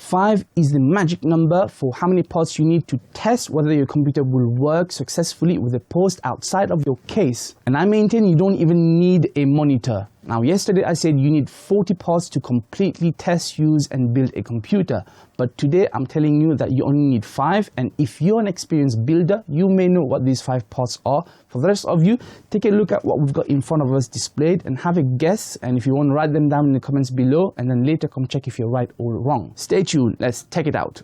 5 is the magic number for how many parts you need to test whether your computer will work successfully with a post outside of your case. And I maintain you don't even need a monitor. Now, yesterday I said you need 40 parts to completely test, use and build a computer. But today I'm telling you that you only need 5, and if you're an experienced builder, you may know what these 5 parts are. For the rest of you, take a look at what we've got in front of us displayed and have a guess, and if you want to write them down in the comments below and then later come check if you're right or wrong. Stay tuned, let's check it out.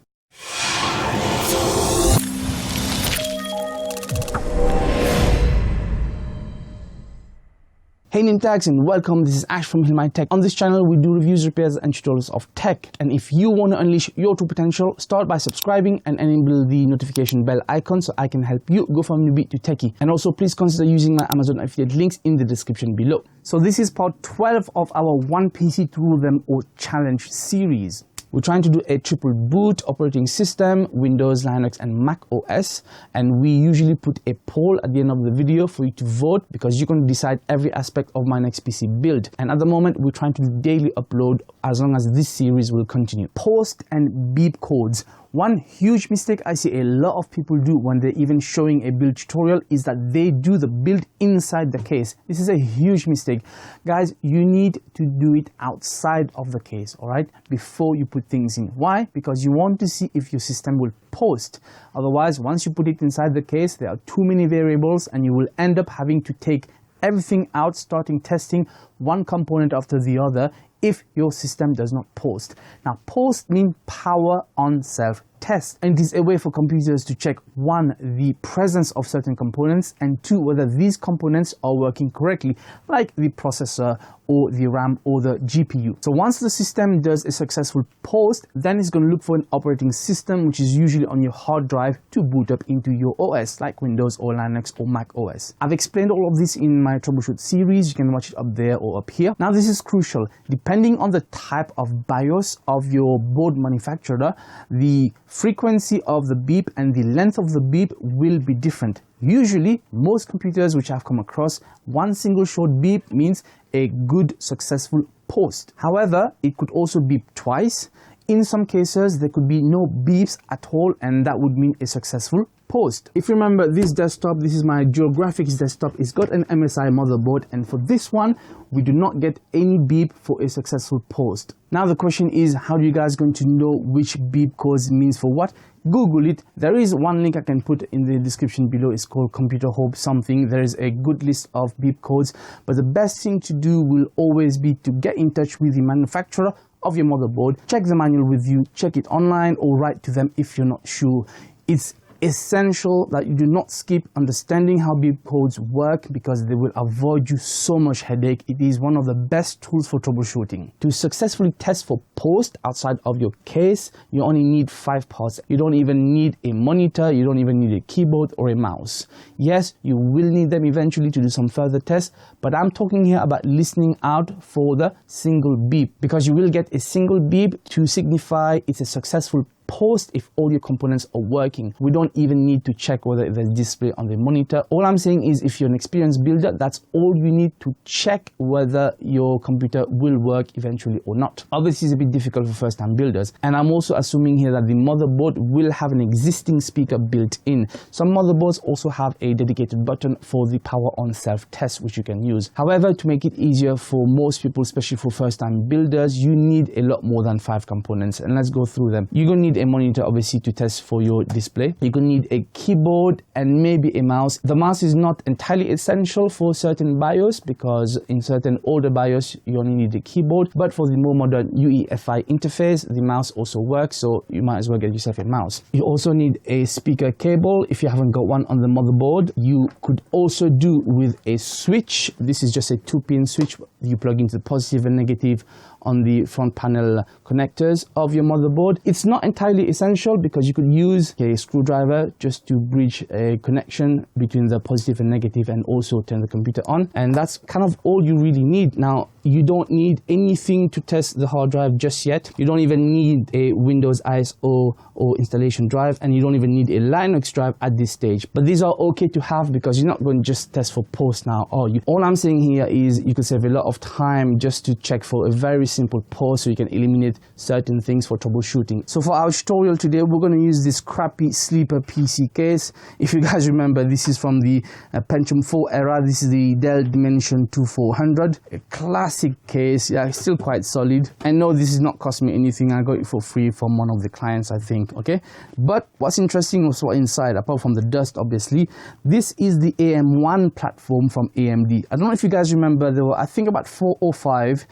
Hey Nimtags and welcome, this is Ash from Hill My Tech. On this channel we do reviews, repairs and tutorials of tech. And if you want to unleash your true potential, start by subscribing and enable the notification bell icon so I can help you go from newbie to techie. And also please consider using my Amazon affiliate links in the description below. So this is part 12 of our One PC to Rule Them All Challenge series. We're trying to do a triple boot operating system, Windows, Linux and macOS, and we usually put a poll at the end of the video for you to vote because you're going to decide every aspect of my next PC build. And at the moment, we're trying to daily upload as long as this series will continue. Post and beep codes. One huge mistake I see a lot of people do when they're even showing a build tutorial is that they do the build inside the case. This is a huge mistake. Guys, you need to do it outside of the case, all right, before you put things in. Why? Because you want to see if your system will post. Otherwise, once you put it inside the case, there are too many variables and you will end up having to take everything out, starting testing one component after the other if your system does not post. Now, post means power on self test, and it is a way for computers to check 1, the presence of certain components, and 2, whether these components are working correctly, like the processor or the RAM or the GPU. So once the system does a successful post, then it's going to look for an operating system, which is usually on your hard drive, to boot up into your OS, like Windows or Linux or Mac OS. I've explained all of this in my Troubleshoot series. You can watch it up there or up here. Now, this is crucial. Depending on the type of BIOS of your board manufacturer, the frequency of the beep and the length of the beep will be different. Usually, most computers which I've come across, one single short beep means a good, successful post. However, it could also beep twice. In some cases, there could be no beeps at all, and that would mean a successful post. If you remember this desktop, this is my dual graphics desktop. It's got an MSI motherboard, and for this one, we do not get any beep for a successful post. Now the question is, how are you guys going to know which beep codes means for what? Google it. There is one link I can put in the description below. It's called Computer Hub something. There is a good list of beep codes, but the best thing to do will always be to get in touch with the manufacturer of your motherboard, check the manual with you, check it online, or write to them if you're not sure. It's essential that you do not skip understanding how beep codes work because they will avoid you so much headache. It is one of the best tools for troubleshooting. To successfully test for post outside of your case, you only need 5 parts. You don't even need a monitor, you don't even need a keyboard or a mouse. Yes, you will need them eventually to do some further tests, but I'm talking here about listening out for the single beep, because you will get a single beep to signify it's a successful post if all your components are working. We don't even need to check whether there's display on the monitor. All I'm saying is if you're an experienced builder, that's all you need to check whether your computer will work eventually or not. Obviously, it's a bit difficult for first-time builders, and I'm also assuming here that the motherboard will have an existing speaker built in. Some motherboards also have a dedicated button for the power on self-test, which you can use. However, to make it easier for most people, especially for first-time builders, you need a lot more than 5 components, and let's go through them. You're going to need a monitor, obviously, to test for your display. You're going to need a keyboard and maybe a mouse. The mouse is not entirely essential for certain BIOS because in certain older BIOS you only need the keyboard, but for the more modern UEFI interface, the mouse also works, so you might as well get yourself a mouse. You also need a speaker cable if you haven't got one on the motherboard. You could also do with a switch. This is just a 2-pin switch. You plug into the positive and negative on the front panel connectors of your motherboard. It's not entirely essential because you could use a screwdriver just to bridge a connection between the positive and negative and also turn the computer on, and that's kind of all you really need. Now, you don't need anything to test the hard drive just yet. You don't even need a Windows ISO or installation drive, and you don't even need a Linux drive at this stage. But these are okay to have because you're not going to just test for post now, are you? All I'm saying here is you can save a lot of time just to check for a very simple post, so you can eliminate certain things for troubleshooting. So for our tutorial today, we're going to use this crappy sleeper PC case. If you guys remember, this is from the Pentium 4 era. This is the Dell Dimension 2400, a classic case. Yeah, it's still quite solid. I know this is not cost me anything. I got it for free from one of the clients, I think. Okay, but what's interesting was what inside, apart from the dust, obviously, this is the AM1 platform from AMD. I don't know if you guys remember, there were, I think, about 4 or 5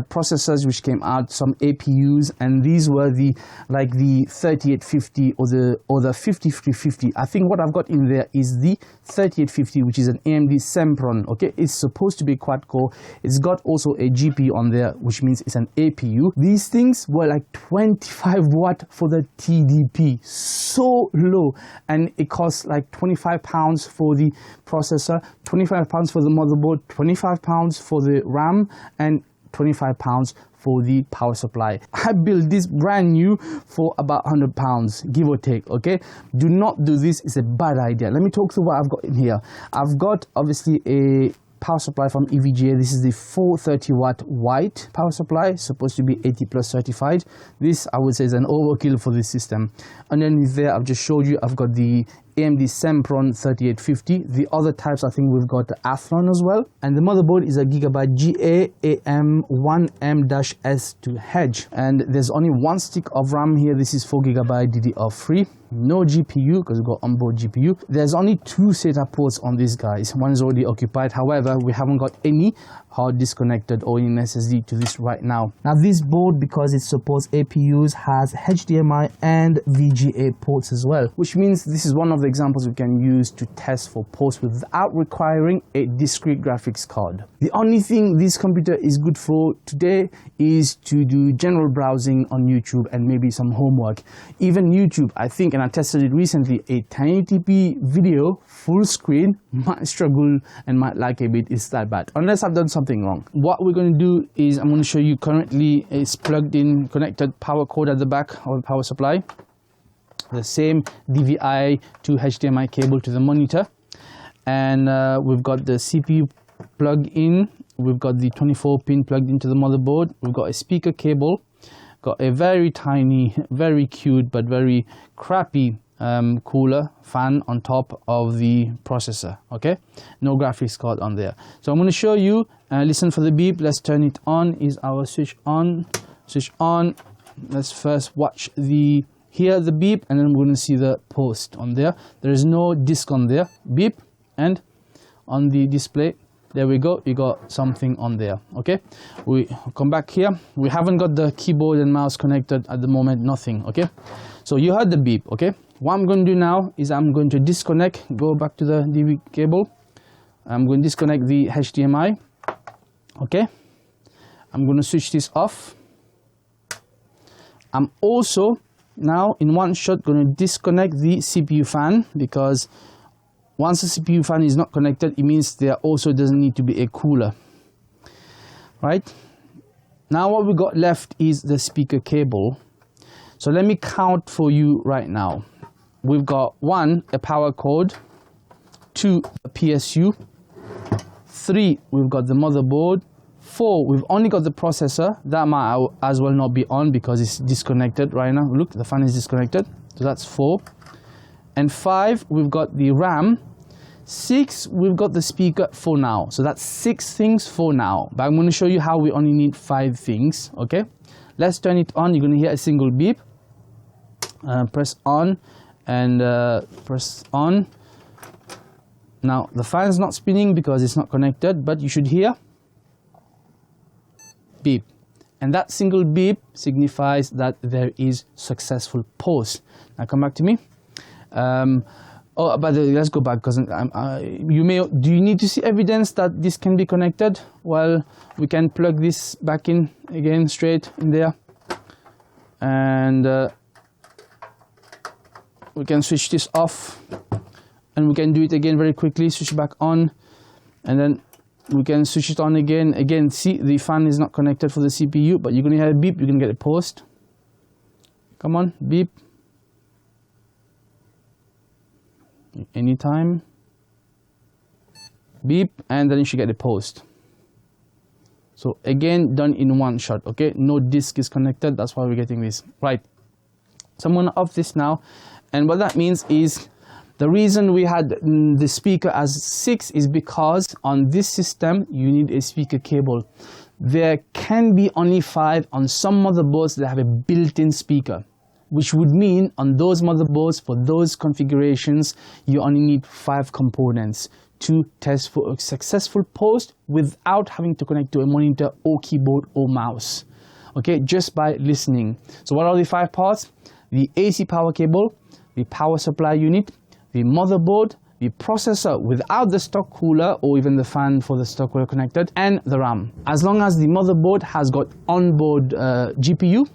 processors which came out, some APUs, and these were the like the 3850 or the 5350. I think what I've got in there is the 3850, which is an AMD Sempron. Okay, it's supposed to be quad core. It's got also a GPU on there, which means it's an APU. These things were like 25 watt for the TDP, so low, and it costs like 25 pounds for the processor, 25 pounds for the motherboard, 25 pounds for the RAM, and 25 pounds for the power supply. I built this brand new for about 100 pounds, give or take. Okay, do not do this, it's a bad idea. Let me talk through what I've got in here. I've got obviously a power supply from EVGA. This is the 430 watt white power supply, supposed to be 80 plus certified. This I would say is an overkill for this system. Underneath there, I've just showed you, I've got the AMD Sempron 3850. The other types, I think we've got the Athlon as well. And the motherboard is a Gigabyte GA-AM1M-S to Hedge. And there's only one stick of RAM here. This is 4 GB DDR3. No GPU because we've got onboard GPU. There's only 2 SATA ports on these guys. One is already occupied. However, we haven't got any hard disk connected or an SSD to this right now. Now this board, because it supports APUs, has HDMI and VGA ports as well, which means this is one of the examples we can use to test for post without requiring a discrete graphics card. The only thing this computer is good for today is to do general browsing on YouTube and maybe some homework. Even YouTube, I think, and I tested it recently, a 1080p video full screen might struggle and might lag a bit. It's that bad, unless I've done something wrong. What we're going to do is I'm going to show you currently it's plugged in, connected power cord at the back of the power supply, the same DVI to HDMI cable to the monitor, and we've got the CPU plug in, we've got the 24 pin plugged into the motherboard, we've got a speaker cable, got a very tiny, very cute but very crappy cooler fan on top of the processor. Okay, no graphics card on there. So I'm going to show you, listen for the beep. Let's turn it on. Is our switch on? Switch on. Let's first watch the, hear the beep, and then we're going to see the post on there. There is no disk on there. Beep, and on the display, there we go, you got something on there. Okay, we come back here. We haven't got the keyboard and mouse connected at the moment, nothing. Okay, so you heard the beep. Okay, what I'm going to do now is I'm going to disconnect, go back to the DV cable. I'm going to disconnect the HDMI. Okay, I'm going to switch this off. I'm also now in one shot going to disconnect the CPU fan, because once the CPU fan is not connected, it means there also doesn't need to be a cooler. Right, now what we got left is the speaker cable. So let me count for you right now. We've got 1, a power cord, 2, a PSU, 3, we've got the motherboard, 4, we've only got the processor. That might as well not be on because it's disconnected right now. Look, the fan is disconnected, so that's 4. And 5, we've got the RAM. 6, we've got the speaker for now. So that's 6 things for now. But I'm going to show you how we only need 5 things. Okay, let's turn it on. You're going to hear a single beep. Press on and press on. Now the fan is not spinning because it's not connected, but you should hear beep. And that single beep signifies that there is successful post. Now come back to me. Oh, but let's go back, because do you need to see evidence that this can be connected? Well, we can plug this back in again, straight in there, and we can switch this off, and we can do it again very quickly, switch back on, and then We can switch it on again. Again, see, the fan is not connected for the CPU, but you're going to hear a beep. You're going to get a post. Come on, beep. Anytime. Beep, and then you should get a post. So again, done in one shot, okay? No disk is connected, that's why we're getting this. Right, so I'm gonna off this now. And what that means is, the reason we had the speaker as 6 is because on this system, you need a speaker cable. There can be only 5 on some motherboards that have a built-in speaker, which would mean on those motherboards, for those configurations, you only need 5 components to test for a successful post without having to connect to a monitor or keyboard or mouse, okay, just by listening. So what are the 5 parts? The AC power cable, the power supply unit, the motherboard, the processor without the stock cooler or even the fan for the stock cooler connected, and the RAM. As long as the motherboard has got onboard GPU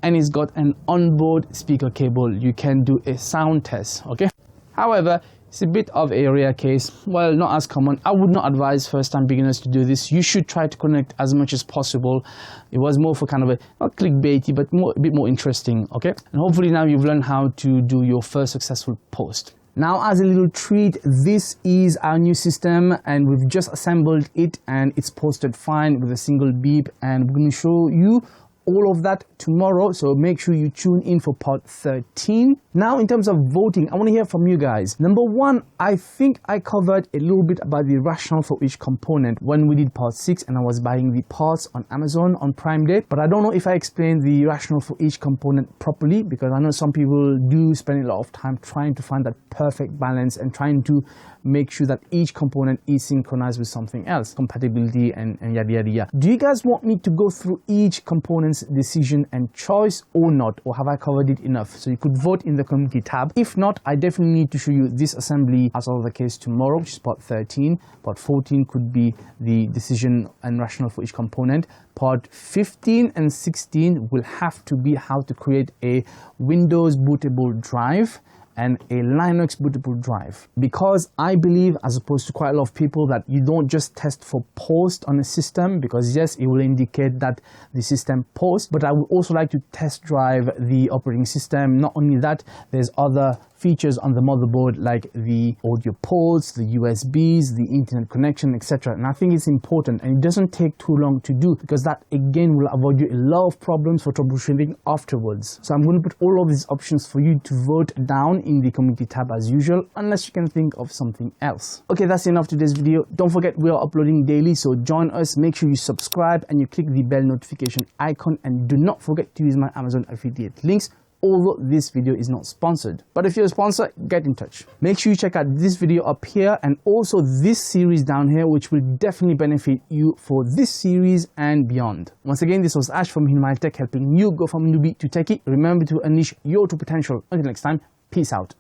and it's got an onboard speaker cable, you can do a sound test, okay? However, it's a bit of a rare case. Well, not as common. I would not advise first-time beginners to do this. You should try to connect as much as possible. It was more for kind of a, not clickbaity, but a bit more interesting, okay? And hopefully now you've learned how to do your first successful post. Now, as a little treat, this is our new system and we've just assembled it and it's posted fine with a single beep, and we're going to show you all of that tomorrow, so make sure you tune in for part 13. Now, in terms of voting, I want to hear from you guys. Number 1, I think I covered a little bit about the rationale for each component when we did part 6 and I was buying the parts on Amazon on Prime Day, but I don't know if I explained the rationale for each component properly, because I know some people do spend a lot of time trying to find that perfect balance and trying to make sure that each component is synchronized with something else, compatibility and yada yada yada. Do you guys want me to go through each component's decision and choice or not, or have I covered it enough? So you could vote in the community tab. If not, I definitely need to show you this assembly as of the case tomorrow, which is part 13. Part 14 could be the decision and rationale for each component. Part 15 and 16 will have to be how to create a Windows bootable drive and a Linux bootable drive, because I believe, as opposed to quite a lot of people, that you don't just test for post on a system, because yes, it will indicate that the system posts, but I would also like to test drive the operating system. Not only that, there's other features on the motherboard like the audio ports, the USBs, the internet connection, etc. And I think it's important, and it doesn't take too long to do, because that again will avoid you a lot of problems for troubleshooting afterwards. So I'm going to put all of these options for you to vote down in the community tab as usual, unless you can think of something else. Okay, that's enough for today's video. Don't forget, we are uploading daily, so join us. Make sure you subscribe and you click the bell notification icon, and do not forget to use my Amazon affiliate links, although this video is not sponsored. But if you're a sponsor, get in touch. Make sure you check out this video up here and also this series down here, which will definitely benefit you for this series and beyond. Once again, this was Ash from Untitled Tech, helping you go from newbie to techie. Remember to unleash your true potential. Until next time, peace out.